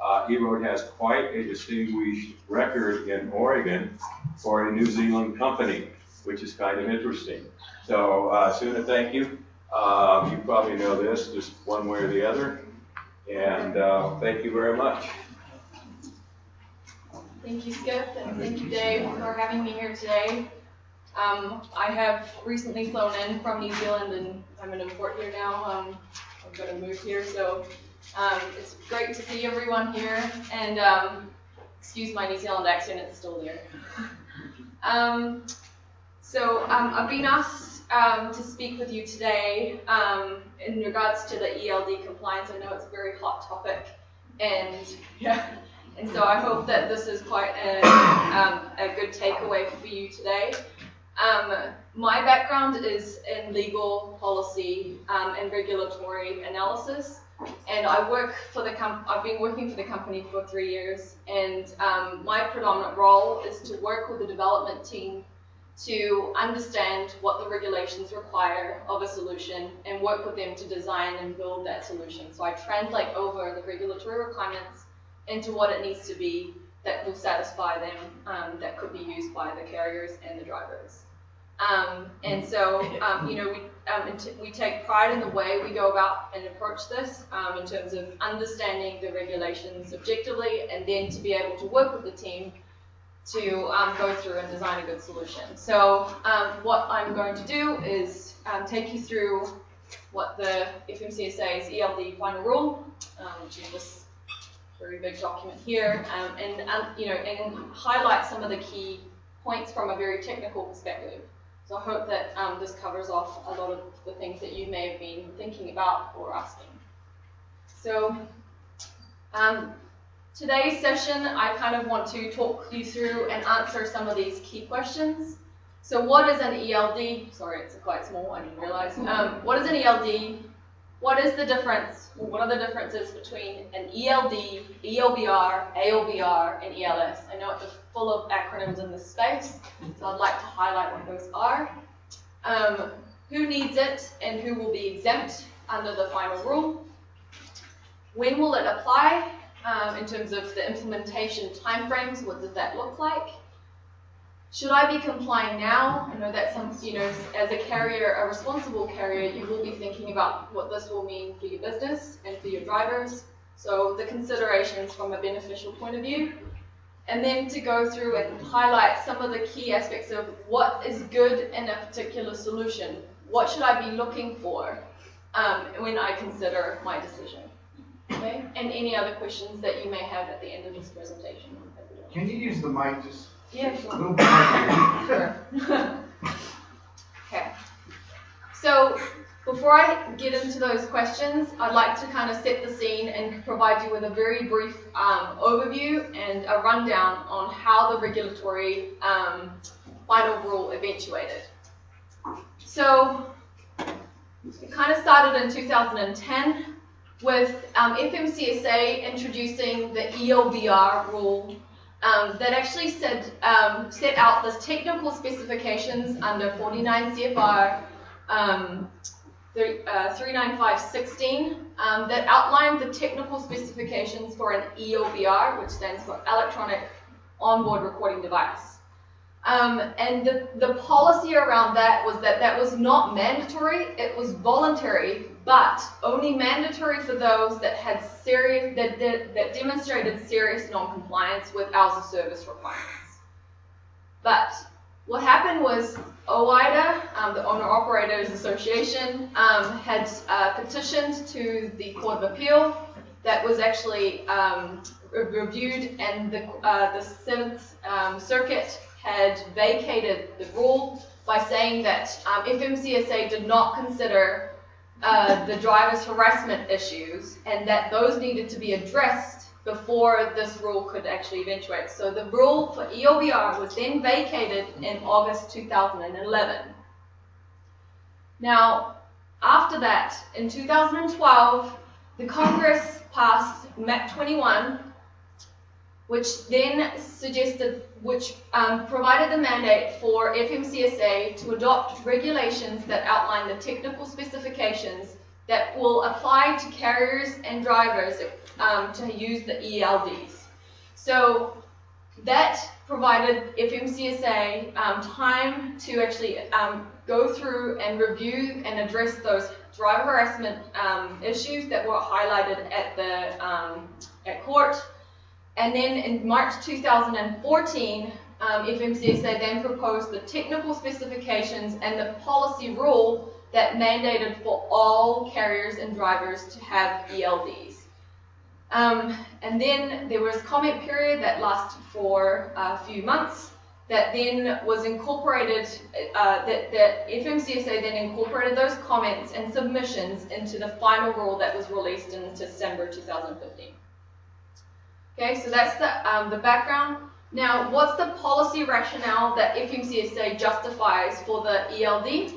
EROAD has quite a distinguished record in Oregon for a New Zealand company, which is kind of interesting. So, Soona, thank you. You probably know this, just one way or the other. And thank you very much. Thank you, Skip, and thank you, Dave, for having me here today. I have recently flown in from New Zealand, and I'm an import here now. I'm going to move here, so it's great to see everyone here. And excuse my New Zealand accent, it's still there. I've been asked to speak with you today in regards to the ELD compliance. I know it's a very hot topic, and and so I hope that this is quite a good takeaway for you today. My background is in legal policy and regulatory analysis, and I work for the I've been working for the company for 3 years, and my predominant role is to work with the development team to understand what the regulations require of a solution and work with them to design and build that solution. So I translate over the regulatory requirements into what it needs to be that will satisfy them, that could be used by the carriers and the drivers. We take pride in the way we go about and approach this in terms of understanding the regulations objectively, and then to be able to work with the team to go through and design a good solution. So what I'm going to do is take you through what the FMCSA's ELD final rule, which is this very big document here, and highlight some of the key points from a very technical perspective. So I hope that this covers off a lot of the things that you may have been thinking about or asking. So today's session, I kind of want to talk you through and answer some of these key questions. So what is an ELD? Sorry, it's quite small, I didn't realize. What is an ELD? What is the difference? What are the differences between an ELD, ELBR, ALBR, and ELS? I know it's full of acronyms in this space, so I'd like to highlight what those are. Who needs it and who will be exempt under the final rule? When will it apply? In terms of the implementation timeframes, what does that look like? Should I be complying now? I know that as a carrier, a responsible carrier, you will be thinking about what this will mean for your business and for your drivers. So the considerations from a beneficial point of view. And then to go through and highlight some of the key aspects of what is good in a particular solution. What should I be looking for when I consider my decision? Okay? And any other questions that you may have at the end of this presentation. Can you use the mic just yeah, sure. a little bit more? Sure. Okay. So before I get into those questions, I'd like to kind of set the scene and provide you with a very brief overview and a rundown on how the regulatory final rule eventuated. So it kind of started in 2010 with FMCSA introducing the ELBR rule that actually set out this technical specifications under 49 CFR 39516 that outlined the technical specifications for an ELBR, which stands for Electronic Onboard Recording Device. And the policy around that was that was not mandatory, it was voluntary, but only mandatory for those that had that demonstrated serious non-compliance with hours of service requirements. But what happened was OIDA, the Owner Operators Association, had petitioned to the Court of Appeal that was actually reviewed, and the 7th Circuit had vacated the rule by saying that FMCSA did not consider the driver's harassment issues, and that those needed to be addressed before this rule could actually eventuate. So the rule for ELBR was then vacated in August 2011. Now, after that, in 2012, the Congress passed MAP 21, which then provided the mandate for FMCSA to adopt regulations that outline the technical specifications that will apply to carriers and drivers to use the ELDs. So that provided FMCSA time to actually go through and review and address those driver harassment issues that were highlighted at the court. And then in March 2014, FMCSA then proposed the technical specifications and the policy rule that mandated for all carriers and drivers to have ELDs. And then there was a comment period that lasted for a few months that then was incorporated, that FMCSA then incorporated those comments and submissions into the final rule that was released in December 2015. Okay, so that's the background. Now, what's the policy rationale that FMCSA justifies for the ELD?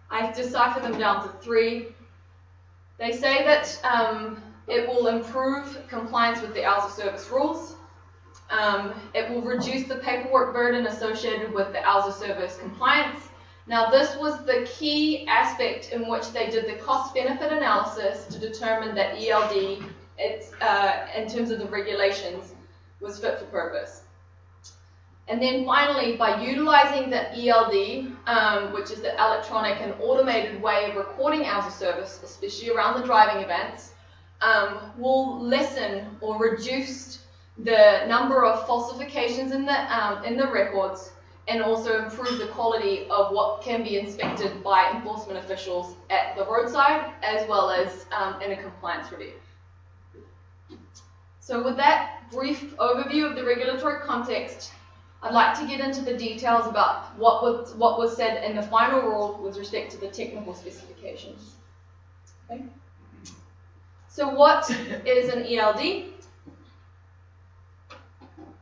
I've deciphered them down to 3. They say that it will improve compliance with the hours of service rules. It will reduce the paperwork burden associated with the hours of service compliance. Now, this was the key aspect in which they did the cost-benefit analysis to determine that ELD, in terms of the regulations, was fit for purpose. And then finally, by utilizing the ELD, which is the electronic and automated way of recording hours of service, especially around the driving events, will lessen or reduce the number of falsifications in the records, and also improve the quality of what can be inspected by enforcement officials at the roadside, as well as in a compliance review. So with that brief overview of the regulatory context, I'd like to get into the details about what was said in the final rule with respect to the technical specifications. Okay. So what is an ELD?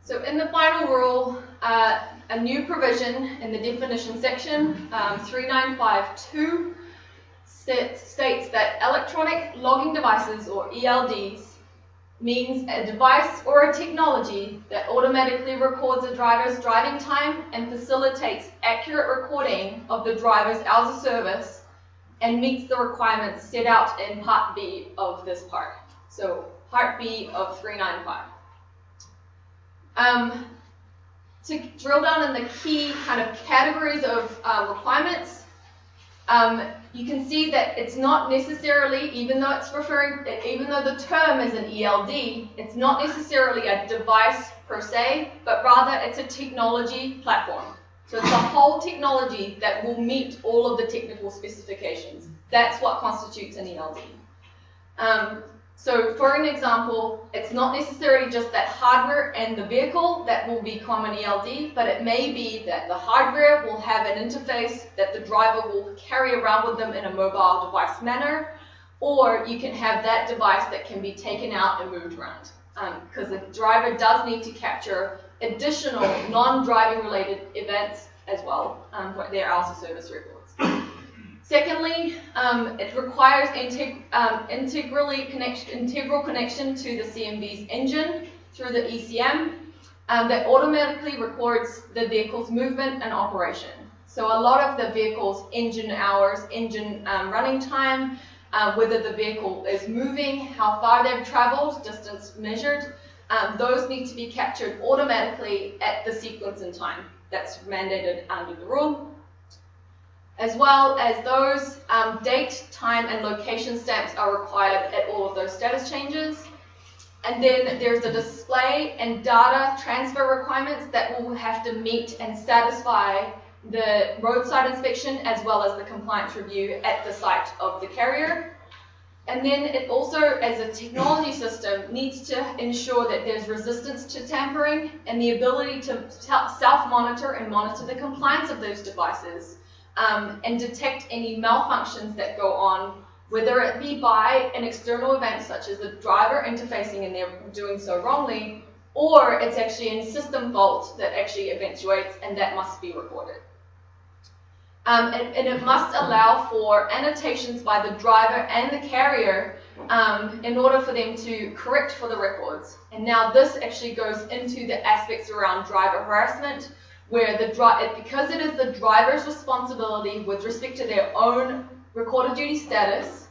So in the final rule, a new provision in the definition section, 3952, states that electronic logging devices, or ELDs, means a device or a technology that automatically records a driver's driving time and facilitates accurate recording of the driver's hours of service and meets the requirements set out in Part B of this part. So Part B of 395. To drill down in the key kind of categories of requirements, you can see that it's not necessarily, even though the term is an ELD, it's not necessarily a device per se, but rather it's a technology platform. So it's a whole technology that will meet all of the technical specifications. That's what constitutes an ELD. So for an example, it's not necessarily just that hardware and the vehicle that will become an ELD, but it may be that the hardware will have an interface that the driver will carry around with them in a mobile device manner, or you can have that device that can be taken out and moved around. Because the driver does need to capture additional non-driving related events as well for their hours of service records. Secondly, it requires integral connection to the CMV's engine through the ECM that automatically records the vehicle's movement and operation. So a lot of the vehicle's engine hours, engine running time, whether the vehicle is moving, how far they've traveled, distance measured, those need to be captured automatically at the sequence in time. That's mandated under the rule. As well as those date, time, and location stamps are required at all of those status changes. And then there's the display and data transfer requirements that will have to meet and satisfy the roadside inspection as well as the compliance review at the site of the carrier. And then it also, as a technology system, needs to ensure that there's resistance to tampering and the ability to self-monitor and monitor the compliance of those devices. And detect any malfunctions that go on, whether it be by an external event such as the driver interfacing and they're doing so wrongly, or it's actually a system fault that actually eventuates, and that must be recorded. And it must allow for annotations by the driver and the carrier in order for them to correct for the records. And now this actually goes into the aspects around driver harassment, where because it is the driver's responsibility with respect to their own recorded duty status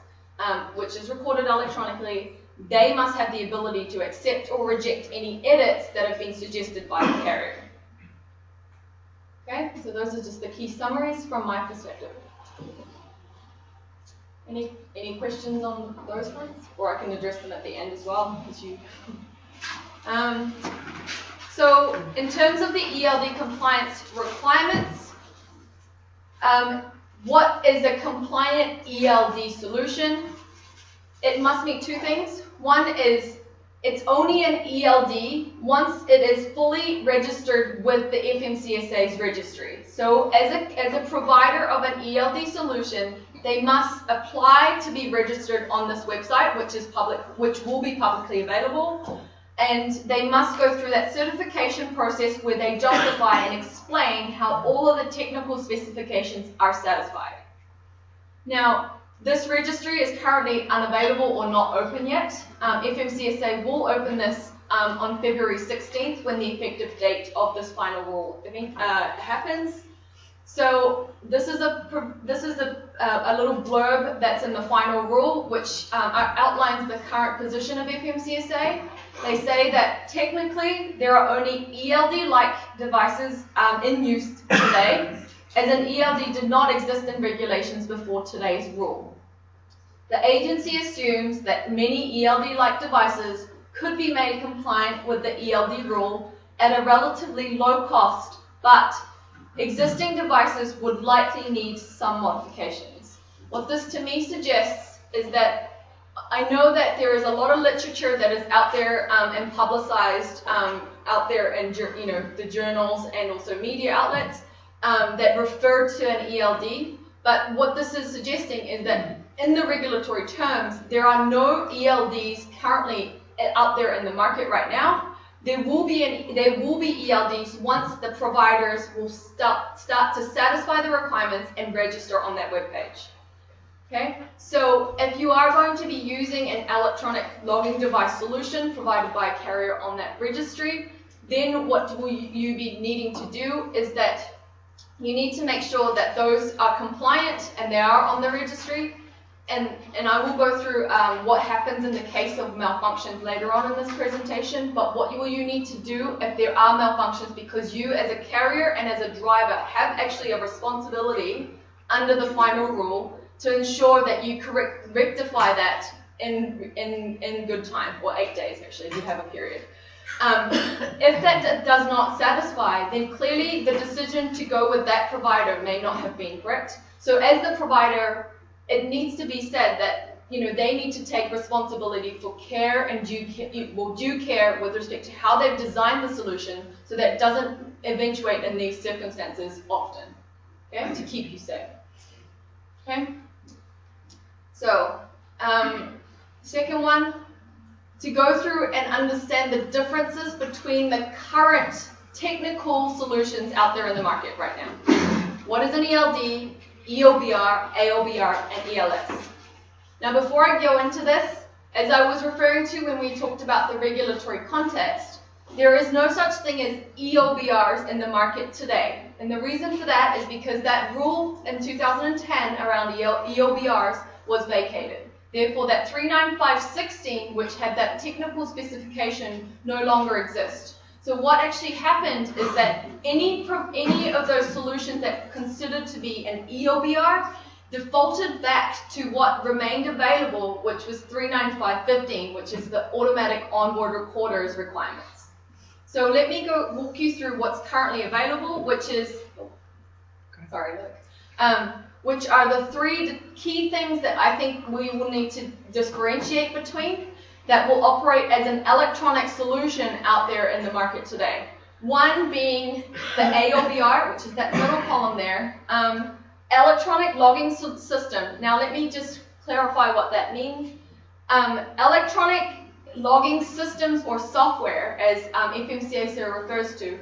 which is recorded electronically, they must have the ability to accept or reject any edits that have been suggested by the carrier. Okay, so those are just the key summaries from my perspective. Any questions on those fronts? Or I can address them at the end as well, because you... So, in terms of the ELD compliance requirements, what is a compliant ELD solution? It must meet two things. One is it's only an ELD once it is fully registered with the FMCSA's registry. So as a provider of an ELD solution, they must apply to be registered on this website, which will be publicly available. And they must go through that certification process where they justify and explain how all of the technical specifications are satisfied. Now, this registry is currently unavailable or not open yet. FMCSA will open this on February 16th when the effective date of this final rule happens. So this is a little blurb that's in the final rule, which outlines the current position of FMCSA. They say that technically there are only ELD-like devices in use today, as an ELD did not exist in regulations before today's rule. The agency assumes that many ELD-like devices could be made compliant with the ELD rule at a relatively low cost, but existing devices would likely need some modifications. What this to me suggests is that I know that there is a lot of literature that is out there and publicized out there in the journals and also media outlets that refer to an ELD, but what this is suggesting is that in the regulatory terms, there are no ELDs currently out there in the market right now. There will be ELDs once the providers will start to satisfy the requirements and register on that webpage. Okay, so if you are going to be using an electronic logging device solution provided by a carrier on that registry, then what will you be needing to do is that you need to make sure that those are compliant and they are on the registry. And I will go through what happens in the case of malfunctions later on in this presentation, but what will you need to do if there are malfunctions, because you as a carrier and as a driver have actually a responsibility under the final rule to ensure that you rectify that in good time, or 8 days actually, if you have a period. If that does not satisfy, then clearly the decision to go with that provider may not have been correct. So as the provider, it needs to be said that they need to take responsibility for care and due care with respect to how they've designed the solution, so that it doesn't eventuate in these circumstances often. Okay, to keep you safe. Okay. So, second one, to go through and understand the differences between the current technical solutions out there in the market right now. What is an ELD, EOBR, AOBR, and ELS? Now, before I go into this, as I was referring to when we talked about the regulatory context, there is no such thing as EOBRs in the market today. And the reason for that is because that rule in 2010 around EOBRs was vacated. Therefore, that 39516, which had that technical specification, no longer exists. So what actually happened is that any of those solutions that were considered to be an EOBR defaulted back to what remained available, which was 39515, which is the automatic onboard recorders requirements. So let me go walk you through what's currently available, which is, which are the three key things that I think we will need to differentiate between that will operate as an electronic solution out there in the market today. One being the AOBR, which is that middle column there, electronic logging system. Now let me just clarify what that means. Electronic logging systems or software, as FMCSA refers to,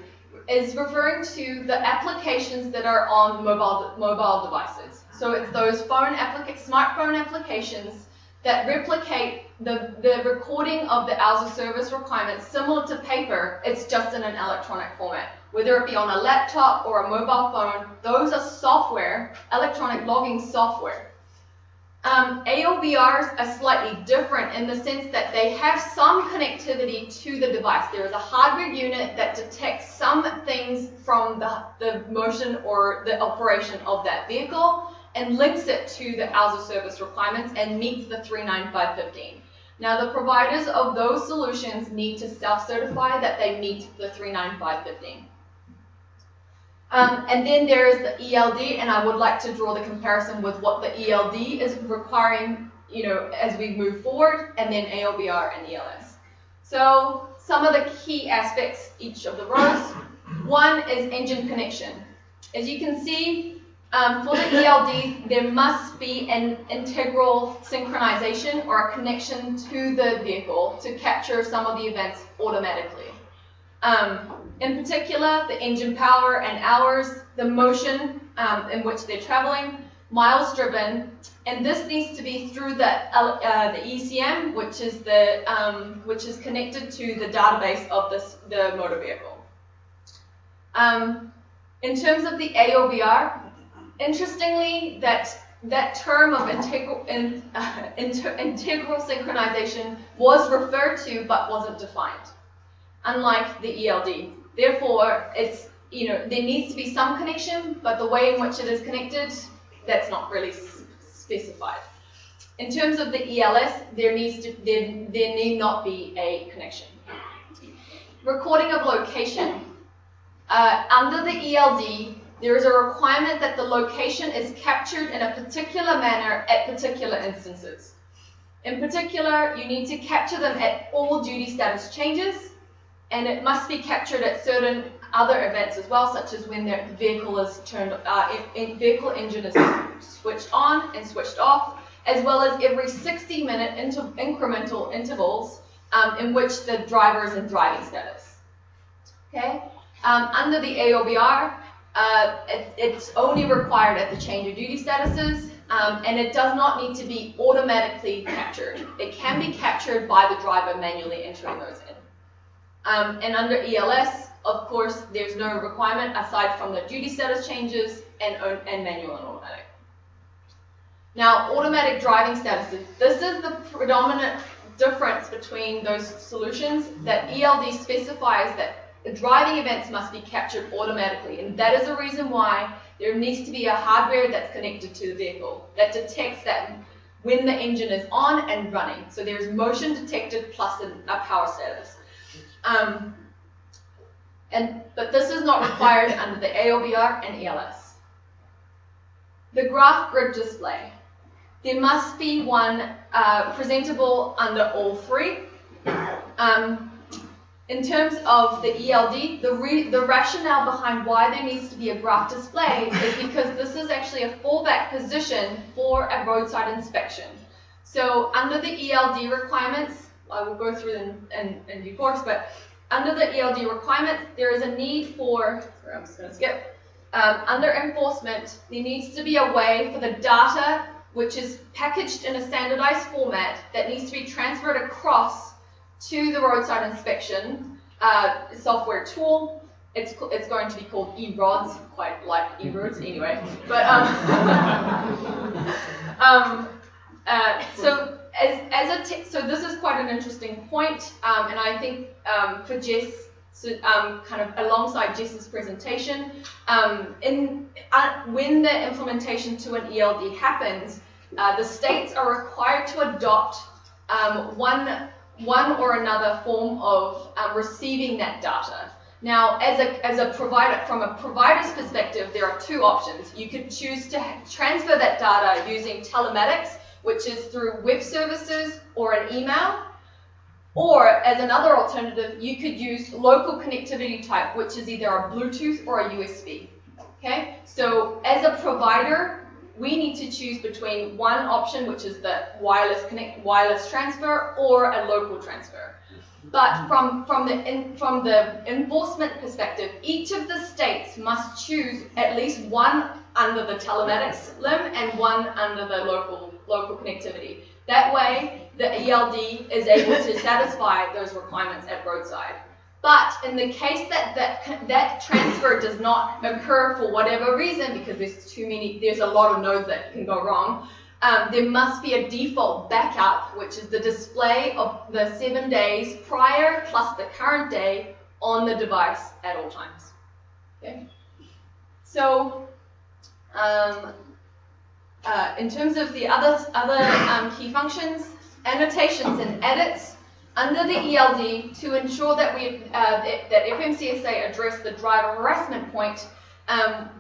is referring to the applications that are on mobile devices. So it's those smartphone applications that replicate the recording of the hours of service requirements similar to paper. It's just in an electronic format. Whether it be on a laptop or a mobile phone, those are software, electronic logging software. ALBRs are slightly different in the sense that they have some connectivity to the device. There is a hardware unit that detects some things from the motion or the operation of that vehicle and links it to the hours of service requirements and meets the 39515. Now, the providers of those solutions need to self-certify that they meet the 39515. And then there is the ELD, and I would like to draw the comparison with what the ELD is requiring, as we move forward, and then ALBR and ELS. So some of the key aspects, each of the rows. One is engine connection. As you can see, for the ELD, there must be an integral synchronization or a connection to the vehicle to capture some of the events automatically. In particular, the engine power and hours, the motion in which they're traveling, miles driven, and this needs to be through the ECM, which is connected to the database of the motor vehicle. In terms of the AOBR, interestingly, that term of integral synchronization was referred to but wasn't defined, unlike the ELD. Therefore, there needs to be some connection, but the way in which it is connected, that's not really specified. In terms of the ELS, there need not be a connection. Recording of location. Under the ELD, there is a requirement that the location is captured in a particular manner at particular instances. In particular, you need to capture them at all duty status changes, and it must be captured at certain other events as well, such as when the vehicle is vehicle engine is switched on and switched off, as well as every 60-minute incremental intervals in which the driver is in driving status. Okay. Under the AOBR, it's only required at the change of duty statuses, and it does not need to be automatically captured. It can be captured by the driver manually entering those in. And under ELS, of course, there's no requirement aside from the duty status changes and manual and automatic. Now, automatic driving statuses. This is the predominant difference between those solutions, that ELD specifies that the driving events must be captured automatically, and that is the reason why there needs to be a hardware that's connected to the vehicle that detects that when the engine is on and running. So there's motion detected plus a power status. But this is not required under the AOBR and ELS. The graph grid display. There must be one presentable under all three. In terms of the ELD, the rationale behind why there needs to be a graph display is because this is actually a fallback position for a roadside inspection. So under the ELD requirements, I will go through them in due course, but under the ELD requirements, there is a need for, sorry, I'm just going to skip, under enforcement, there needs to be a way for the data, which is packaged in a standardized format, that needs to be transferred across to the roadside inspection software tool. It's going to be called EROADs, quite like EROADs anyway. But so this is quite an interesting point, and I think for Jess, kind of alongside Jess's presentation, when the implementation to an ELD happens, the states are required to adopt one or another form of receiving that data. Now, as a provider, from a provider's perspective, there are two options. You could choose to transfer that data using telematics, which is through web services or an email, or as another alternative, you could use local connectivity type, which is either a Bluetooth or a USB. Okay, so as a provider, we need to choose between one option, which is the wireless transfer, or a local transfer. But from the enforcement perspective, each of the states must choose at least one under the telematics limb and one under the local connectivity. That way, the ELD is able to satisfy those requirements at roadside. But in the case that transfer does not occur for whatever reason, because there's a lot of nodes that can go wrong, there must be a default backup, which is the display of the 7 days prior plus the current day on the device at all times. Okay. So, in terms of the other key functions, annotations and edits under the ELD to ensure that that FMCSA addressed the driver harassment point.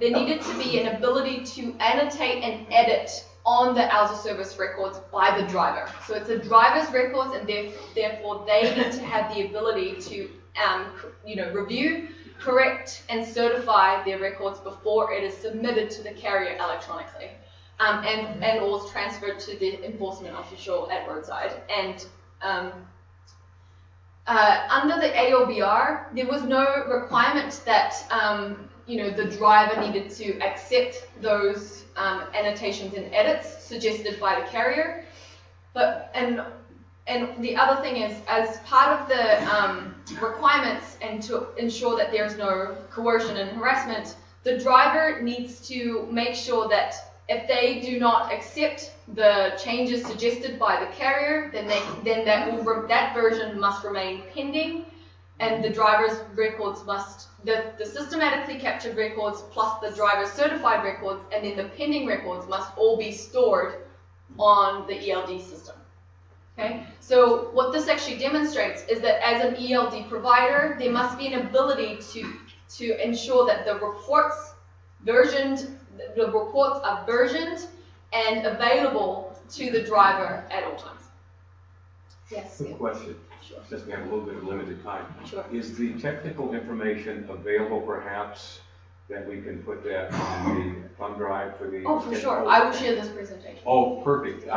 There needed to be an ability to annotate and edit on the hours of service records by the driver. So it's a driver's records, and therefore they need to have the ability to, review, correct, and certify their records before it is submitted to the carrier electronically, and or is transferred to the enforcement official at roadside. And under the AOBR, there was no requirement that the driver needed to accept those annotations and edits suggested by the carrier. And the other thing is, as part of the requirements and to ensure that there's no coercion and harassment, the driver needs to make sure that if they do not accept the changes suggested by the carrier, then that version must remain pending, and the driver's records must, the systematically captured records plus the driver's certified records and then the pending records must all be stored on the ELD system. Okay, so what this actually demonstrates is that as an ELD provider, there must be an ability to ensure that the reports are versioned and available to the driver at all times. Yes. Quick question. Sure. Since we have a little bit of limited time. Sure. Is the technical information available, perhaps, that we can put that on the thumb drive for the? Oh, for sure. I will share this presentation. Oh, perfect.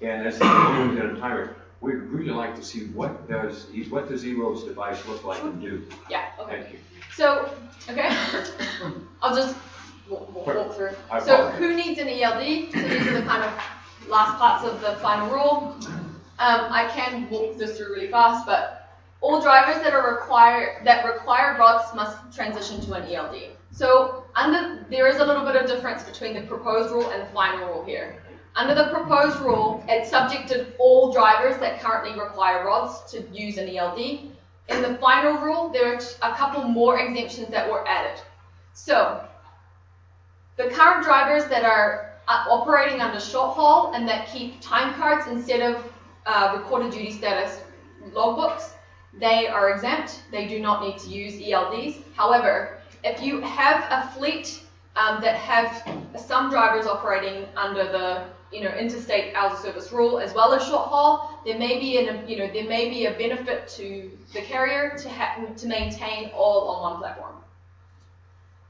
And as we're doing it in a timer, we'd really like to see what does EROAD's device look like and do. Yeah. Okay. Thank you. So, okay, I'll just walk through. I So, apologize. who needs an ELD? So these are the kind of last parts of the final rule. I can walk this through really fast, but all drivers that require RODS must transition to an ELD. So there is a little bit of difference between the proposed rule and the final rule here. Under the proposed rule, it subjected all drivers that currently require RODS to use an ELD. In the final rule, there are a couple more exemptions that were added. So the current drivers that are operating under short haul and that keep time cards instead of recorded duty status logbooks, they are exempt. They do not need to use ELDs. However, if you have a fleet that have some drivers operating under the interstate hours of service rule as well as short haul, there may be a benefit to the carrier to maintain all on one platform.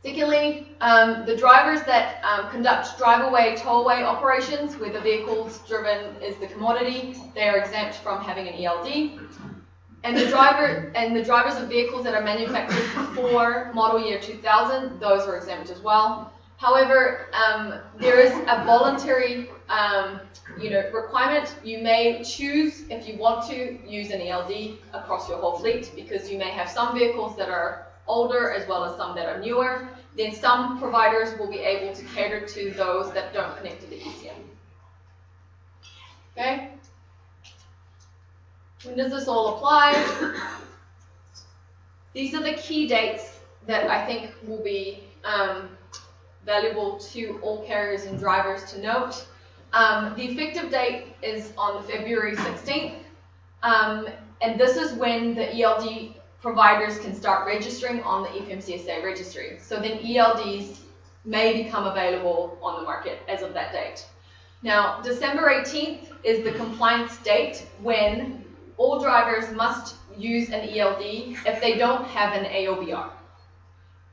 Secondly, the drivers that conduct drive-away, tow-away operations where the vehicles driven is the commodity, they are exempt from having an ELD. And the drivers of vehicles that are manufactured before model year 2000, those are exempt as well. However, there is a voluntary requirement. You may choose, if you want to, use an ELD across your whole fleet because you may have some vehicles that are older as well as some that are newer. Then some providers will be able to cater to those that don't connect to the ECM. Okay? When does this all apply? These are the key dates that I think will be valuable to all carriers and drivers to note. The effective date is on February 16th, and this is when the ELD providers can start registering on the FMCSA registry. So then ELDs may become available on the market as of that date. Now, December 18th is the compliance date when all drivers must use an ELD if they don't have an AOBR.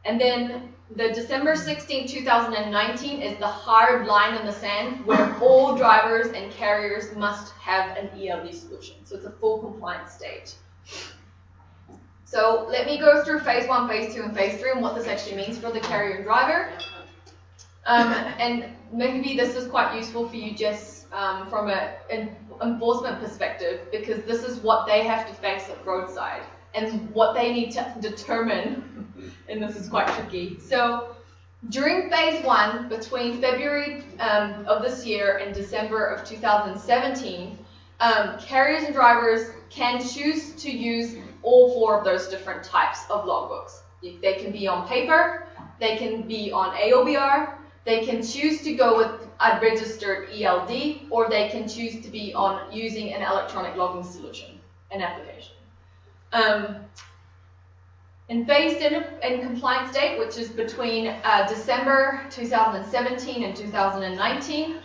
And then the December 16, 2019 is the hard line in the sand where all drivers and carriers must have an ELD solution. So it's a full compliance state. So let me go through phase 1, phase 2, and phase 3 and what this actually means for the carrier and driver. And maybe this is quite useful for you just from an enforcement perspective, because this is what they have to face at roadside and what they need to determine, and this is quite tricky. So During phase 1, between February of this year and December of 2017, carriers and drivers can choose to use all 4 of those different types of logbooks. They can be on paper, they can be on AOBR, they can choose to go with a registered ELD, or they can choose to be on using an electronic logging solution, an application. In phased in compliance date, which is between December 2017 and 2019,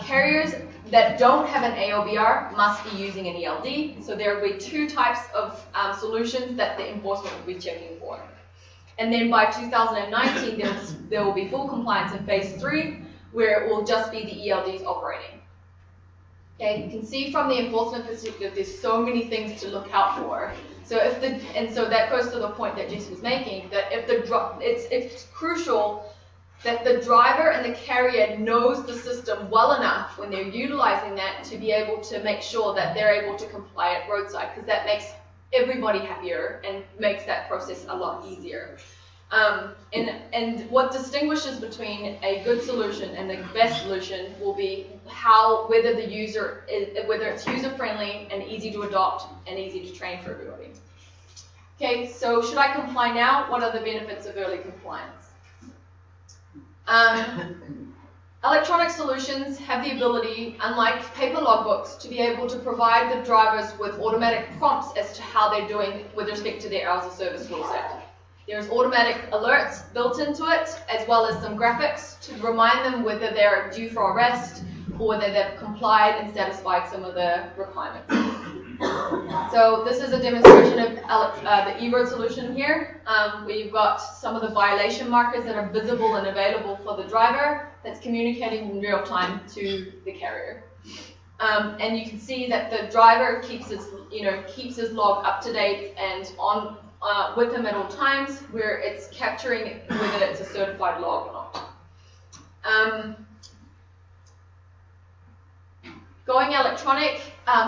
carriers that don't have an AOBR must be using an ELD. So there will be 2 types of solutions that the enforcement will be checking for. And then by 2019, there will be full compliance in phase 3, where it will just be the ELDs operating. Okay, you can see from the enforcement perspective, there's so many things to look out for. So so that goes to the point that Jess was making, that it's crucial that the driver and the carrier knows the system well enough when they're utilizing that to be able to make sure that they're able to comply at roadside, because that makes everybody happier and makes that process a lot easier. And what distinguishes between a good solution and the best solution will be whether it's user-friendly and easy to adopt and easy to train for everybody. Okay, so should I comply now? What are the benefits of early compliance? Electronic solutions have the ability, unlike paper logbooks, to be able to provide the drivers with automatic prompts as to how they're doing with respect to their hours of service rule set. There's automatic alerts built into it, as well as some graphics to remind them whether they're due for arrest or whether they've complied and satisfied some of the requirements. So this is a demonstration of the EROAD solution here. We've got some of the violation markers that are visible and available for the driver that's communicating in real time to the carrier. And you can see that the driver keeps his log up to date and on with him at all times, where it's capturing whether it's a certified log or not. Going electronic,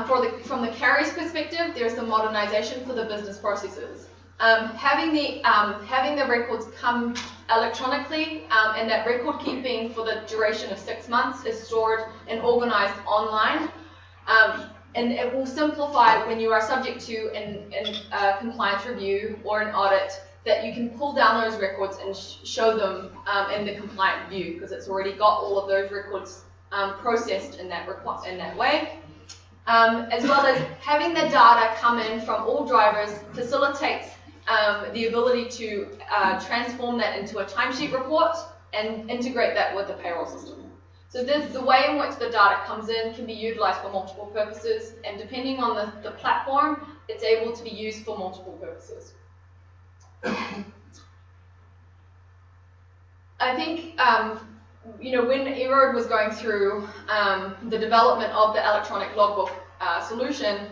from the carrier's perspective, there's some modernization for the business processes. Having the records come electronically, and that record keeping for the duration of 6 months is stored and organized online. And it will simplify when you are subject to a compliance review or an audit, that you can pull down those records and show them in the compliant view, because it's already got all of those records processed in that way. As well as having the data come in from all drivers facilitates the ability to transform that into a timesheet report and integrate that with the payroll system. So the way in which the data comes in can be utilized for multiple purposes, and depending on the platform, it's able to be used for multiple purposes. I think, when EROAD was going through the development of the electronic logbook solution,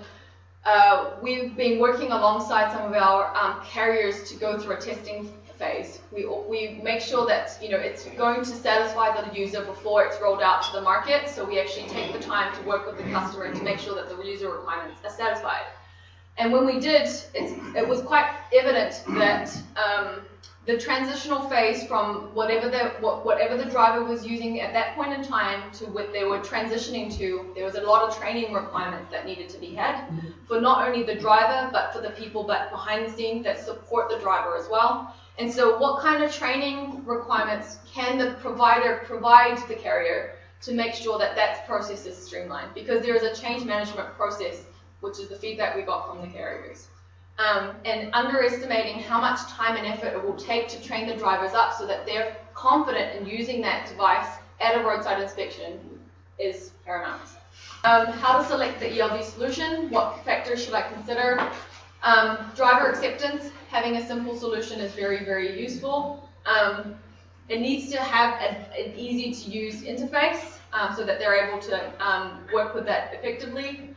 we've been working alongside some of our carriers to go through a testing phase. We make sure that it's going to satisfy the user before it's rolled out to the market. So we actually take the time to work with the customer to make sure that the user requirements are satisfied. And when we did, it was quite evident that the transitional phase from whatever the driver was using at that point in time to what they were transitioning to, there was a lot of training requirements that needed to be had for not only the driver, but for the people behind the scenes that support the driver as well. And so what kind of training requirements can the provider provide to the carrier to make sure that that process is streamlined? Because there is a change management process, which is the feedback we got from the carriers. And underestimating how much time and effort it will take to train the drivers up so that they're confident in using that device at a roadside inspection is paramount. How to select the ELD solution, what factors should I consider? Driver acceptance, having a simple solution is very, very useful. It needs to have an easy to use interface so that they're able to work with that effectively.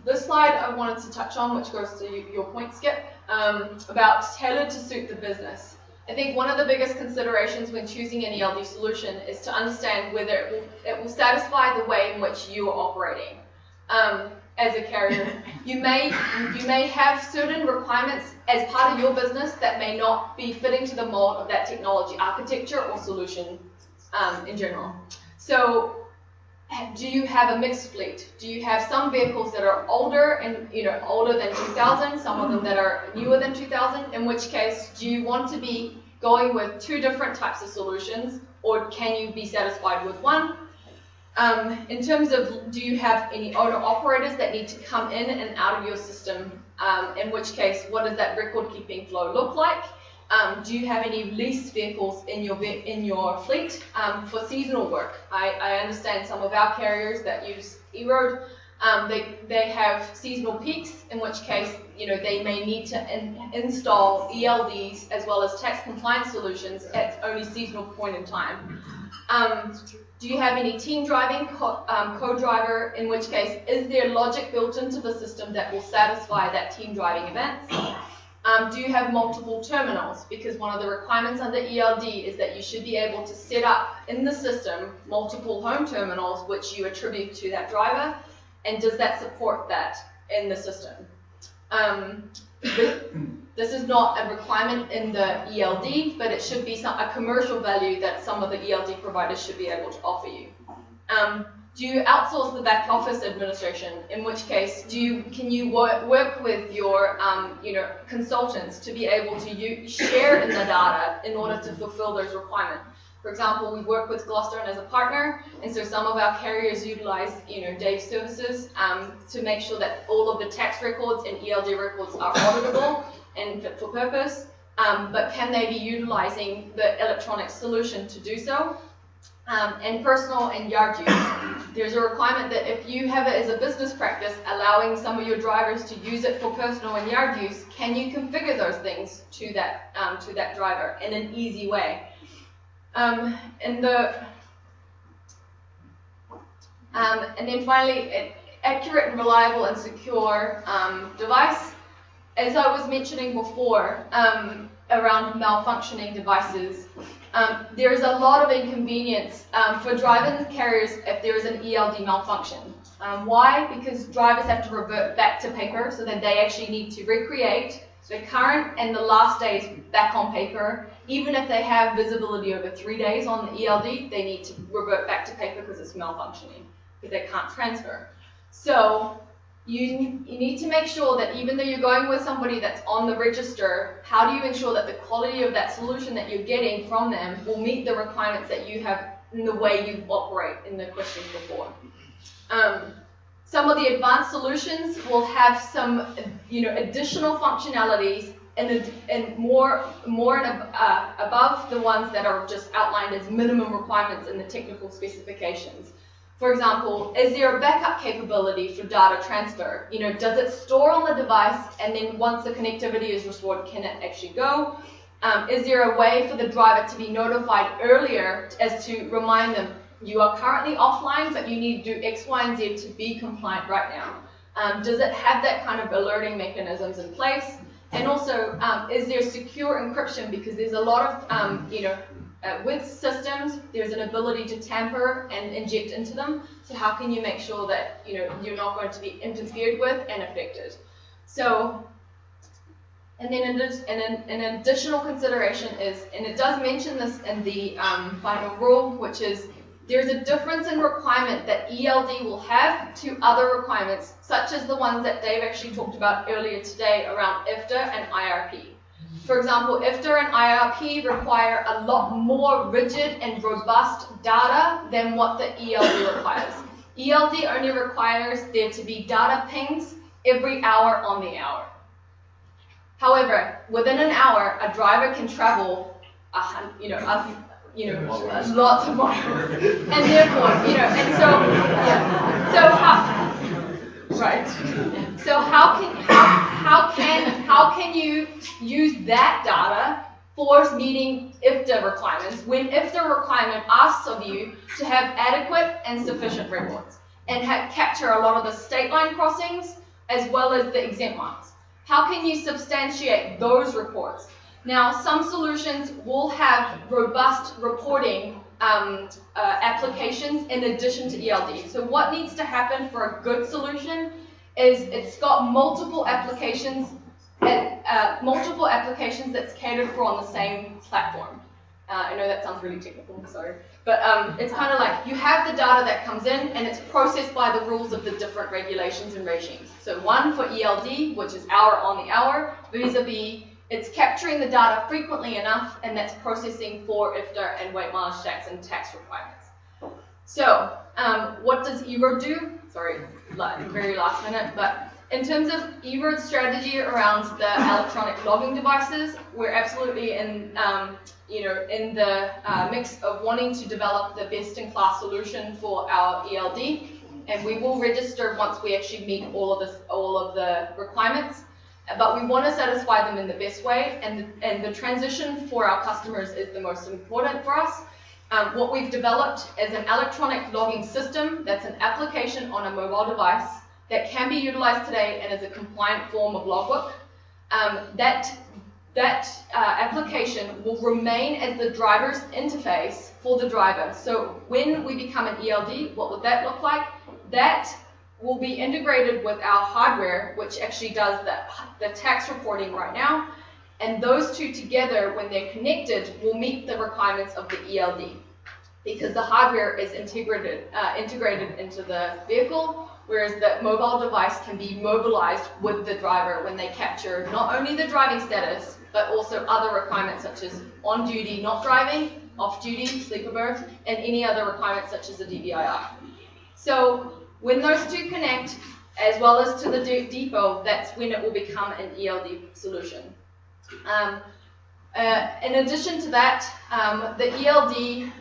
This slide I wanted to touch on, which goes to your point, Skip, about tailored to suit the business. I think one of the biggest considerations when choosing an ELD solution is to understand whether it will satisfy the way in which you are operating. as a carrier, you may have certain requirements as part of your business that may not be fitting to the mold of that technology architecture or solution in general. So, do you have a mixed fleet? Do you have some vehicles that are older and older than 2000, some of them that are newer than 2000? In which case, do you want to be going with two different types of solutions, or can you be satisfied with one? In terms of, do you have any owner-operators that need to come in and out of your system? In which case, what does that record-keeping flow look like? Do you have any leased vehicles in your fleet for seasonal work? I understand some of our carriers that use EROAD, they have seasonal peaks, in which case they may need to install ELDs as well as tax compliance solutions at only seasonal point in time. Do you have any team driving, co-driver, in which case is there logic built into the system that will satisfy that team driving events? Do you have multiple terminals? Because one of the requirements under ELD is that you should be able to set up in the system multiple home terminals which you attribute to that driver, and does that support that in the system? This is not a requirement in the ELD, but it should be a commercial value that some of the ELD providers should be able to offer you. Do you outsource the back office administration? In which case, can you work with your consultants to be able to share in the data in order to fulfill those requirements? For example, we work with Gloucester as a partner, and so some of our carriers utilize Dave's services to make sure that all of the tax records and ELD records are auditable and fit for purpose. But can they be utilizing the electronic solution to do so? And personal and yard use. There's a requirement that if you have it as a business practice, allowing some of your drivers to use it for personal and yard use, can you configure those things to that driver in an easy way? And then finally, an accurate and reliable and secure device. As I was mentioning before, around malfunctioning devices, there is a lot of inconvenience for drivers and carriers if there is an ELD malfunction. Why? Because drivers have to revert back to paper, so that they actually need to recreate the current and the last days back on paper. Even if they have visibility over 3 days on the ELD, they need to revert back to paper because it's malfunctioning, because they can't transfer. So you need to make sure that even though you're going with somebody that's on the register, how do you ensure that the quality of that solution that you're getting from them will meet the requirements that you have in the way you operate in the questions before? Some of the advanced solutions will have some additional functionalities and more and above the ones that are just outlined as minimum requirements in the technical specifications. For example, is there a backup capability for data transfer? Does it store on the device, and then once the connectivity is restored, can it actually go? Is there a way for the driver to be notified earlier as to remind them, you are currently offline, but you need to do X, Y, and Z to be compliant right now? Does it have that kind of alerting mechanisms in place? And also, is there secure encryption? Because there's a lot of, with systems, there's an ability to tamper and inject into them. So how can you make sure that you're not going to be interfered with and affected? So, and then an additional consideration is, and it does mention this in the final rule, which is there's a difference in requirement that ELD will have to other requirements, such as the ones that Dave actually talked about earlier today around IFTA and IRP. For example, IFTA and IRP require a lot more rigid and robust data than what the ELD requires. ELD only requires there to be data pings every hour on the hour. However, within an hour, a driver can travel lots of miles, and therefore, and so, yeah. So how can you use that data for meeting IFTA requirements when IFTA requirement asks of you to have adequate and sufficient records and capture a lot of the state line crossings as well as the exempt ones? How can you substantiate those reports? Now, some solutions will have robust reporting applications in addition to ELD. So what needs to happen for a good solution is it's got multiple applications that's catered for on the same platform. I know that sounds really technical, sorry. But it's kind of like you have the data that comes in and it's processed by the rules of the different regulations and regimes. So one for ELD, which is hour on the hour, vis-a-vis it's capturing the data frequently enough and that's processing for IFTA and weight mileage tax and tax requirements. So what does EROAD do? Sorry, very last minute, but in terms of EROAD's strategy around the electronic logging devices, we're absolutely in the mix of wanting to develop the best-in-class solution for our ELD, and we will register once we actually meet all of the requirements. But we want to satisfy them in the best way, and the transition for our customers is the most important for us. What we've developed is an electronic logging system that's an application on a mobile device that can be utilized today and is a compliant form of logbook. That application will remain as the driver's interface for the driver. So when we become an ELD, what would that look like? That will be integrated with our hardware, which actually does the tax reporting right now. And those two together, when they're connected, will meet the requirements of the ELD. Because the hardware is integrated into the vehicle, whereas the mobile device can be mobilized with the driver when they capture not only the driving status, but also other requirements such as on duty, not driving, off duty, sleeper berth, and any other requirements such as the DVIR. So when those two connect, as well as to the depot, that's when it will become an ELD solution. In addition to that, the ELD,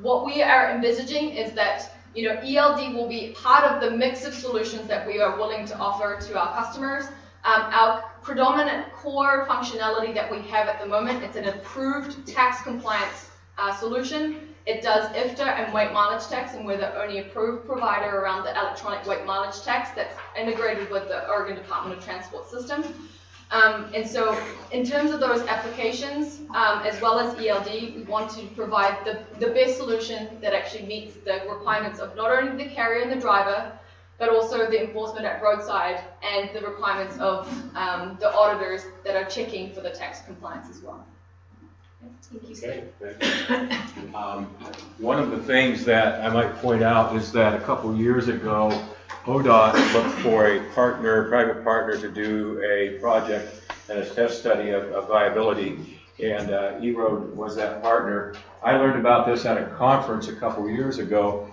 what we are envisaging is that ELD will be part of the mix of solutions that we are willing to offer to our customers. Our predominant core functionality that we have at the moment, it's an approved tax compliance solution. It does IFTA and weight mileage tax, and we're the only approved provider around the electronic weight mileage tax that's integrated with the Oregon Department of Transport system. And so in terms of those applications, as well as ELD, we want to provide the best solution that actually meets the requirements of not only the carrier and the driver, but also the enforcement at roadside and the requirements of the auditors that are checking for the tax compliance as well. Thank you, Steve. Okay. One of the things that I might point out is that a couple years ago, ODOT looked for a private partner to do a project and a test study of viability, and EROAD was that partner. I learned about this at a conference a couple years ago,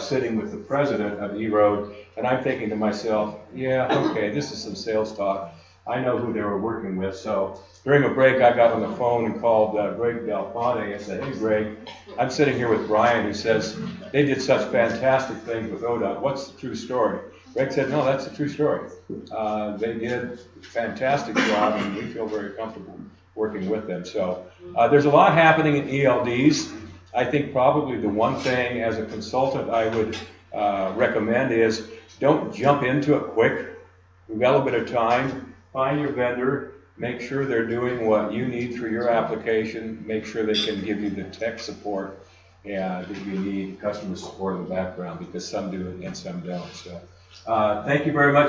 sitting with the president of EROAD, and I'm thinking to myself, yeah, okay, this is some sales talk. I know who they were working with. So during a break, I got on the phone and called Greg Delphante and said, hey, Greg, I'm sitting here with Brian, who says they did such fantastic things with ODOT. What's the true story? Greg said, no, that's the true story. They did a fantastic job, and we feel very comfortable working with them. So there's a lot happening in ELDs. I think probably the one thing as a consultant I would recommend is don't jump into it quick. We've got a little bit of time. Find your vendor, make sure they're doing what you need for your application, make sure they can give you the tech support that you need, customer support in the background, because some do it and some don't. So thank you very much.